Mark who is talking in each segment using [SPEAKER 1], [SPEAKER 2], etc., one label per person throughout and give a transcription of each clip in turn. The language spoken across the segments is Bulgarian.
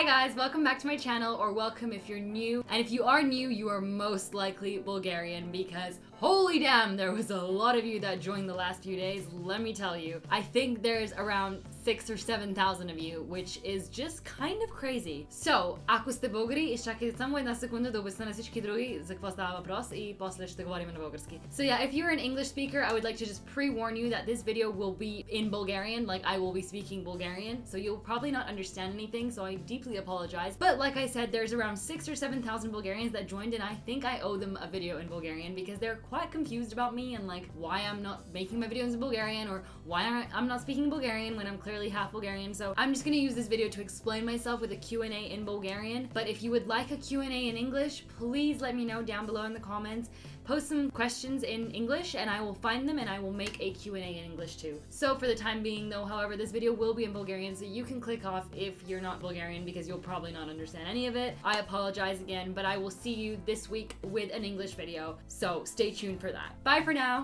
[SPEAKER 1] Hi guys, welcome back to my channel, or welcome if you're new. And if you are new, you are most likely Bulgarian because holy damn, there was a lot of you that joined the last few days, let me tell you. I think there's around 6,000 or 7,000 of you, which is just kind of crazy. So, ако сте българи, изчакайте само една секунда да обясня на всички други за какво става въпрос и после ще говорим на български. So yeah, if you're an English speaker, I would like to just pre-warn you that this video will be in Bulgarian, like I will be speaking Bulgarian, so you'll probably not understand anything, so I deeply apologize. But like I said, there's around 6,000 or 7,000 Bulgarians that joined, and I think I owe them a video in Bulgarian because they're quite confused about me and like why I'm not making my videos in Bulgarian or why I'm not speaking Bulgarian when I'm clearly half Bulgarian. So I'm just gonna use this video to explain myself with a Q&A in Bulgarian. But if you would like a Q&A in English, please let me know down below in the comments. Post some questions in English and I will find them and I will make a Q&A in English too. So for the time being though, however, this video will be in Bulgarian, so you can click off if you're not Bulgarian because you'll probably not understand any of it. I apologize again, but I will see you this week with an English video, so stay tuned for that. Bye for now!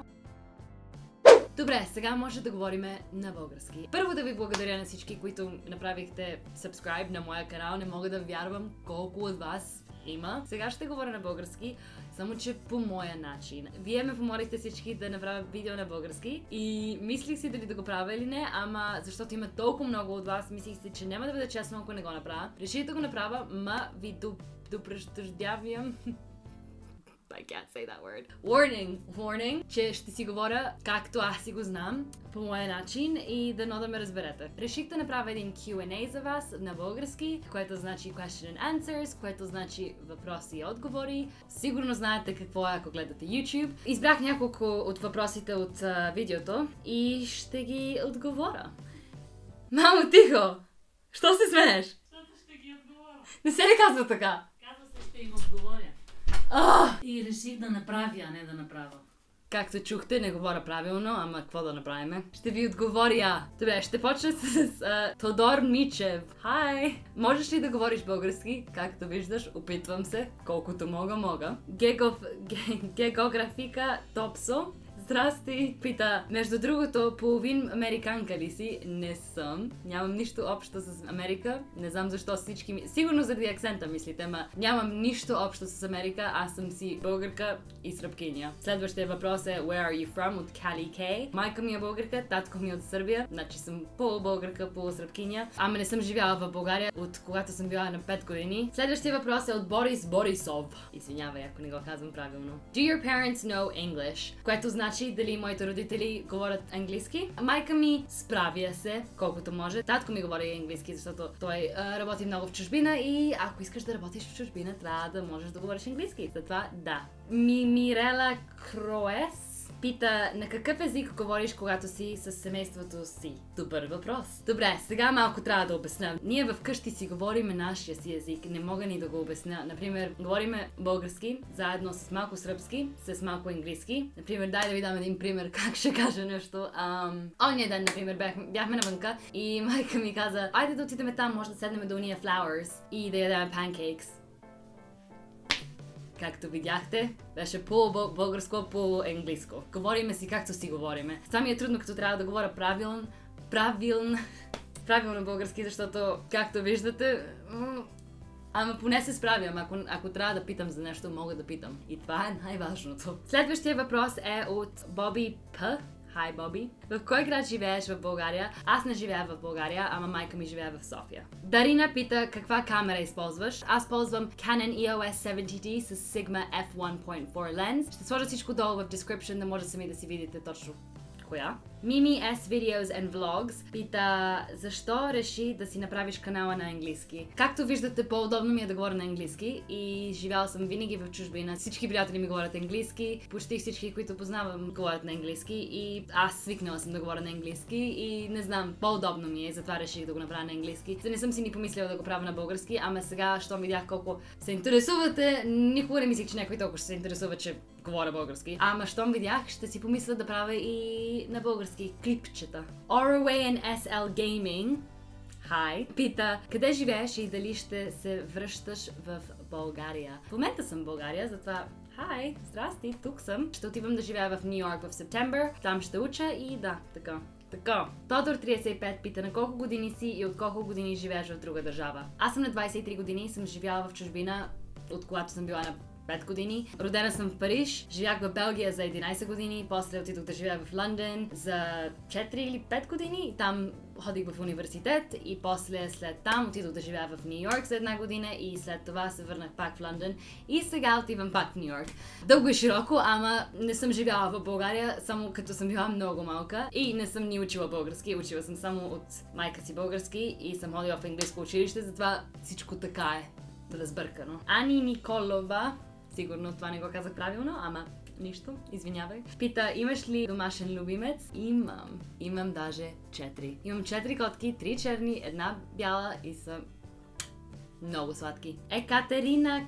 [SPEAKER 1] Добре, сега може да говорим на български. Първо да ви благодаря на всички, които направихте subscribe на моя канал. Не мога да вярвам колко от вас има. Сега ще говоря на български, само че по моя начин. Вие ме помолихте всички да направя видео на български и мислих си дали да го правя или не, ама защото има толкова много от вас, мислих си, че няма да бъде честно, ако не го направя. Реших да го направя, ма ви допреждавям. I can't say that word. Warning, че ще си говоря както аз си го знам, по моя начин и дано да ме разберете. Реших да направя един Q&A за вас на български, което значи question and answers, което значи въпроси и отговори. Сигурно знаете какво е, ако гледате YouTube. Избрах няколко от въпросите от видеото и ще ги отговоря. Мамо, тихо! Що се смееш?
[SPEAKER 2] Защото ще ги отговоря.
[SPEAKER 1] Не се ли казва така?
[SPEAKER 2] Казва се, ще им отговоря. И реших да направя, а не да направя.
[SPEAKER 1] Както чухте, не говоря правилно, ама какво да направим? Ще ви отговоря. Добре, ще почна с Тодор Мичев. Хай! Можеш ли да говориш български? Както виждаш, опитвам се, колкото мога. Географика Топсо. Здрасти! Пита, между другото, половин американка ли си? Не съм. Нямам нищо общо с Америка. Не знам защо всички ми... Сигурно заради акцента мислите, ма нямам нищо общо с Америка. Аз съм си българка и сръбкиня. Следващия въпрос е Where are you from? От Кали Кей. Майка ми е българка, татко ми е от Сърбия. Значи съм полубългарка, полусръбкиня. Ама не съм живяла в България от когато съм била на 5 години. Следващия въпрос е от Борис Борисов. Извинявай, ако не го казвам правилно. Do your parents know English? Което значи дали моите родители говорят английски. Майка ми справя се колкото може. Татко ми говори английски, защото той работи много в чужбина и ако искаш да работиш в чужбина, трябва да можеш да говориш английски. Затова да. Мирела Кроес пита, на какъв език говориш, когато си с семейството си? Добър въпрос. Добре, сега малко трябва да обясня. Ние вкъщи си говорим нашия си език, не мога ни да го обясня. Например, говориме български, заедно с малко сръбски, с малко английски. Например, дай да ви дам един пример как ще кажа нещо. Ония ден, например, бяхме навънка и майка ми каза, айде да отидем там, може да седнем до уния flowers и да ядем pancakes. Както видяхте, беше полу-българско, полу-английско. Говориме си както си говориме. Това ми е трудно, като трябва да говоря правилно български, защото, както виждате, ама поне се справям. Ако трябва да питам за нещо, мога да питам. И това е най-важното. Следващия въпрос е от Боби П. Hi, Боби. В кой град живееш в България? Аз не живея в България, ама майка ми живее в София. Дарина пита каква камера използваш. Аз ползвам Canon EOS 70D с Sigma f1.4 lens. Ще сложа всичко долу в description, да може сами да си видите точно коя. Mimi S Videos and Vlogs пита защо реши да си направиш канала на английски. Както виждате, по-удобно ми е да говоря на английски и живяла съм винаги в чужбина. Всички приятели ми говорят английски, почти всички, които познавам, говорят на английски и аз свикнала съм да говоря на английски и не знам, по-удобно ми е, затова реших да го направя на английски. Не съм си ни помислила да го правя на български, ама сега, щом видях колко се интересувате, никога не мислих, че някой толкова ще се интересува, че говоря български. Ама щом видях, ще си помисля да правя и на български клипчета. Orway and SL Gaming пита, къде живееш и дали ще се връщаш в България? В момента съм в България, затова здрасти, тук съм. Ще отивам да живея в Нью Йорк в септември, там ще уча и да, така. Така, Тодор 35 пита на колко години си и от колко години живееш в друга държава. Аз съм на 23 години и съм живяла в чужбина, от когато съм била на 5 години. Родена съм в Париж, живях в Белгия за 11 години, после отидох да живея в Лондон за 4 или 5 години. Там ходих в университет и после след там отидох да живея в Нью Йорк за една година и след това се върнах пак в Лондон и сега отивам пак в Нью Йорк. Дълго и широко, ама не съм живяла в България, само като съм била много малка и не съм ни учила български. Учила съм само от майка си български и съм ходила в английско училище, затова всичко така е разбъркано. Ани Николова, сигурно това не го казах правилно, ама нищо, извинявай. Пита, имаш ли домашен любимец? Имам даже 4. Имам 4 котки, 3 черни, една бяла и са много сладки. Екатерина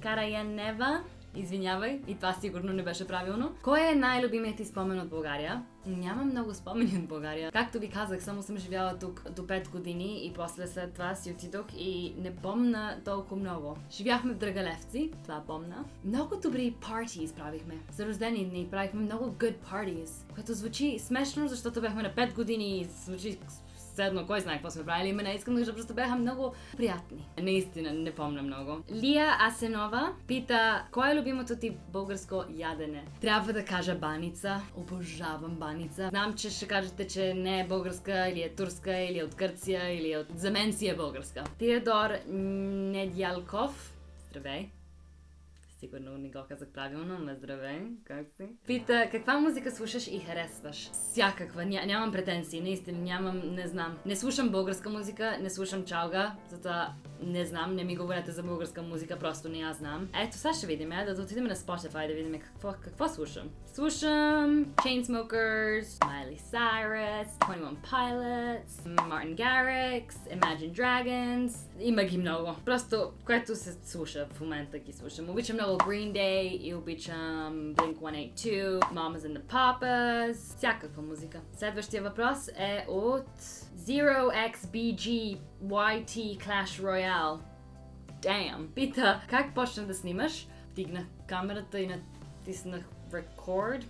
[SPEAKER 1] Караянева, извинявай, и това сигурно не беше правилно. Кой е най-любимият ти спомен от България? Нямам много спомени от България. Както ви казах, само съм живяла тук до 5 години и после след това си отидох и не помня толкова много. Живяхме в Драгалевци, това помня. Много добри парти правихме. За рождени дни правихме много good parties, което звучи смешно, защото бяхме на 5 години и звучи седно, кой знае какво сме правили, не искам да просто бяха много приятни. Наистина, не помня много. Лия Асенова пита, кое е любимото ти българско ядене? Трябва да кажа баница. Обожавам баница. Знам, че ще кажете, че не е българска, или е турска, или е от Гърция, или е от... За мен си е българска. Теодор Недялков. Здравей. Сигурно не го казах правилно, но здравей, как си? Пита, каква музика слушаш и харесваш? Всякаква, нямам претенции, наистина не знам. Не слушам българска музика, не слушам чалга, затова не знам, не ми говорете за българска музика, просто не я знам. Ето, сега ще видим, да отидем на Spotify да видим какво слушам. Слушам Chainsmokers, Miley Cyrus, 21 Pilots, Martin Garrix, Imagine Dragons, има ги много. Просто, което се слуша в момента ги слушам. Обичам много Green Day и обичам Blink-182, Mamas and the Papas, всякаква музика. Следващия въпрос е от 0xBG YT Clash Royale. Damn. Пита, как почна да снимаш? Вдигнах камерата и натиснах record.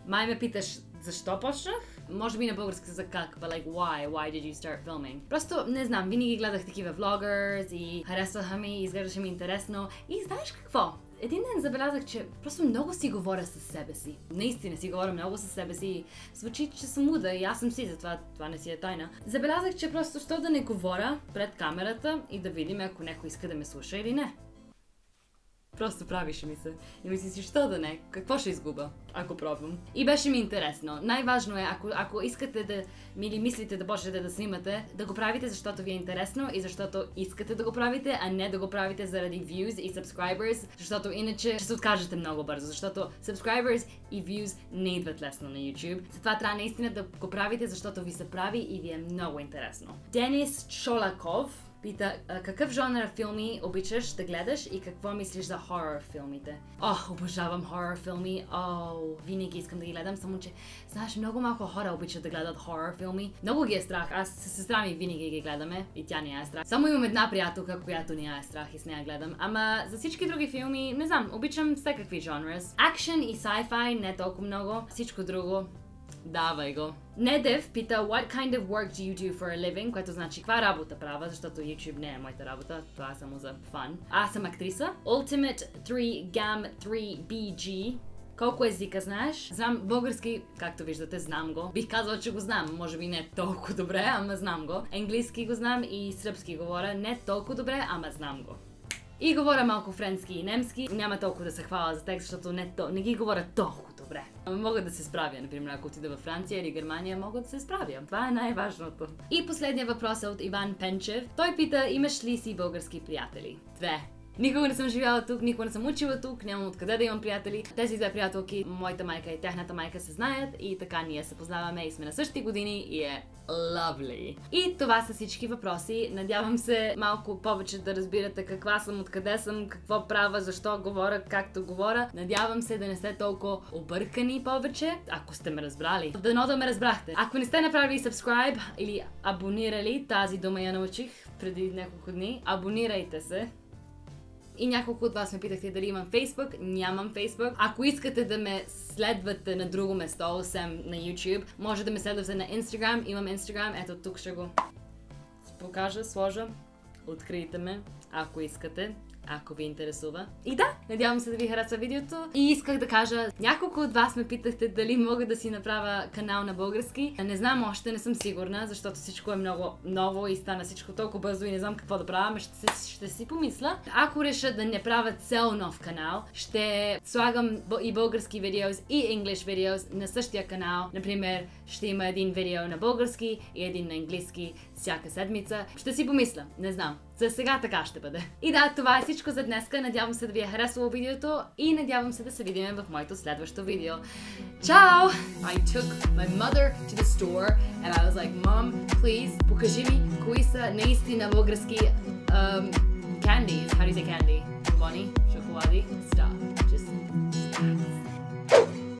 [SPEAKER 1] Май ме питаш, защо почнах? Може би на български за как, but like why? Why did you start filming? Просто не знам, винаги гледах такива влогърс и харесваха ми, изглеждаше ми интересно. И знаеш какво? Един ден забелязах, че просто много си говоря със себе си. Наистина си говоря много със себе си. Звучи, че съм луда и аз съм си, затова това не си е тайна. Забелязах, че просто що да не говоря пред камерата и да видим ако някой иска да ме слуша или не. Просто правише ми се. И мисли си, що да не? Какво ще изгуба, ако пробвам? И беше ми интересно. Най-важно е, ако искате да или мислите да почнете да снимате, да го правите, защото ви е интересно и защото искате да го правите, а не да го правите заради views и subscribers, защото иначе ще се откажете много бързо, защото subscribers и views не идват лесно на YouTube. Затова трябва наистина да го правите, защото ви се прави и ви е много интересно. Денис Чолаков пита, какъв жанр филми обичаш да гледаш и какво мислиш за хорор филмите? Обожавам хорор филми. Винаги искам да ги гледам, само че, знаеш, много малко хора обичат да гледат хорор филми. Много ги е страх. Аз с сестра ми винаги ги гледаме и тя не е страх. Само имам една приятелка, която не е страх и с нея гледам. Ама за всички други филми, не знам, обичам всякакви жанрс. Акшен и sci-fi не толкова много. Всичко друго, давай го. Недев пита, what kind of work do you do for a living? Което значи, каква работа правя, защото YouTube не е моята работа, това е само за фан. Аз съм актриса. Ultimate 3 Gam 3 BG. Колко езика знаеш? Знам български, както виждате, знам го. Бих казала, че го знам, може би не толкова добре, ама знам го. Английски го знам и сръбски говоря не толкова добре, ама знам го. И говоря малко френски и немски. Няма толкова да се хваля за текст, защото не ги говоря толкова добре. Мога да се справя, например, ако отида във Франция или Германия, мога да се справя. Това е най-важното. И последния въпрос е от Иван Пенчев. Той пита, имаш ли си български приятели? 2. Никога не съм живяла тук, никога не съм учила тук, нямам откъде да имам приятели. Тези две приятелки, моята майка и тяхната майка се знаят и така ние се познаваме и сме на същите години и е lovely. И това са всички въпроси. Надявам се малко повече да разбирате каква съм, откъде съм, какво правя, защо говоря, както говоря. Надявам се да не сте толкова объркани повече, ако сте ме разбрали. Дано да ме разбрахте. Ако не сте направили subscribe или абонирали, тази дума я научих преди няколко дни, абонирайте се. И няколко от вас ме питахте дали имам Facebook. Нямам Facebook. Ако искате да ме следвате на друго место, освен на YouTube, може да ме следвате на Instagram. Имам Instagram. Ето тук ще го покажа, сложа. Открийте ме, ако искате. Ако ви интересува. И да, надявам се да ви харесва видеото. И исках да кажа, няколко от вас ме питахте дали мога да си направя канал на български. Не знам още, не съм сигурна, защото всичко е много ново и стана всичко толкова бързо и не знам какво да правя, ще си помисля. Ако реша да не правя цел нов канал, ще слагам и български видеос и English видеос на същия канал. Например, ще има един видео на български и един на английски всяка седмица. Ще си помисля, не знам. За сега така ще бъде. И да, това е всичко за днеска. Надявам се да ви е харесало видеото и надявам се да се видим в моето следващо видео. Чао! I took my mother to the store and I was like, Mom, please, покажи ми кои са наистина български candies. How do you say candy? Бони? Шоколади? Stuff. Just